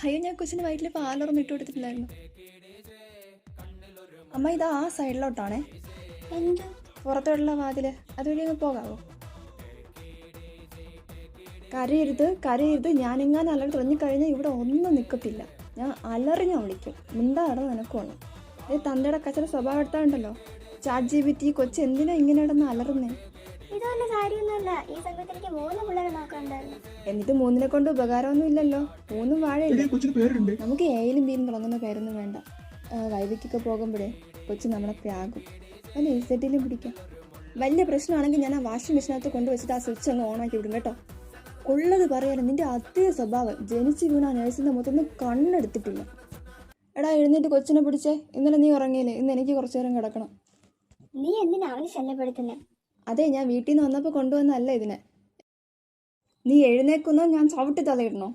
അയ്യോ, ഞാൻ കൊച്ചിന് വയറ്റിൽ പാലൊറന്ന് ഇട്ട് കൊടുത്തിട്ടില്ലായിരുന്നു. അമ്മ, ഇതാ ആ സൈഡിലോട്ടാണേ, പുറത്തോട്ടുള്ള വാതില്, അതുവഴി ഒന്ന് പോകാവോ? കരയരുത്. ഞാനിങ്ങനെ അലറി തുടങ്ങിക്കഴിഞ്ഞാൽ ഇവിടെ ഒന്നും നിൽക്കത്തില്ല. ഞാൻ അലറി വിളിക്കും. മിണ്ടാടോ നിനക്കുള്ളൂ. ഇത് തന്തയുടെ കച്ചറ സ്വഭാവം എടുത്താണ്ടല്ലോ. ചാറ്റ് GPT കൊച്ചു എന്തിനാ ഇങ്ങനെ ഇടന്ന് അലറുന്നേ? എന്നിട്ട് 3 കൊണ്ട് ഉപകാരമൊന്നും ഇല്ലല്ലോ. 3 വാഴയില്ലേ. നമുക്ക് ഏയിലും ബീലും തുടങ്ങുന്ന പേരൊന്നും വേണ്ട. വൈവിക്കൊക്കെ പോകുമ്പോഴേ കൊച്ചു നമ്മളെ പ്രാകും. അല്ല എഴുസെറ്റിലും പിടിക്കാം. വലിയ പ്രശ്നമാണെങ്കിൽ ഞാൻ ആ വാഷിംഗ് മെഷീനകത്ത് കൊണ്ടുവച്ചിട്ട് ആ സ്വിച്ച് അങ്ങ് ഓണാക്കി വിടും കേട്ടോ. ഉള്ളത് പറയാനും നിന്റെ അതേ സ്വഭാവം. ജനിച്ച് വീണ നഴ്സിന്റെ മുഖത്തൊന്നും കണ്ണെടുത്തിട്ടില്ല. എടാ, എഴുന്നേറ്റ് കൊച്ചിനെ പിടിച്ചേ. ഇന്നലെ നീ ഉറങ്ങിയില്ലേ? ഇന്ന് എനിക്ക് കുറച്ചു നേരം കിടക്കണം. നീ എന്തിനാ അവനെ ശല്യപ്പെടുത്തുന്നേ? അതെ, ഞാൻ വീട്ടിൽ നിന്ന് വന്നപ്പോൾ കൊണ്ടുവന്നല്ല ഇതിനെ. നീ എഴുന്നേക്കുന്നോ ഞാൻ ചവിട്ടി തലയിടണോ?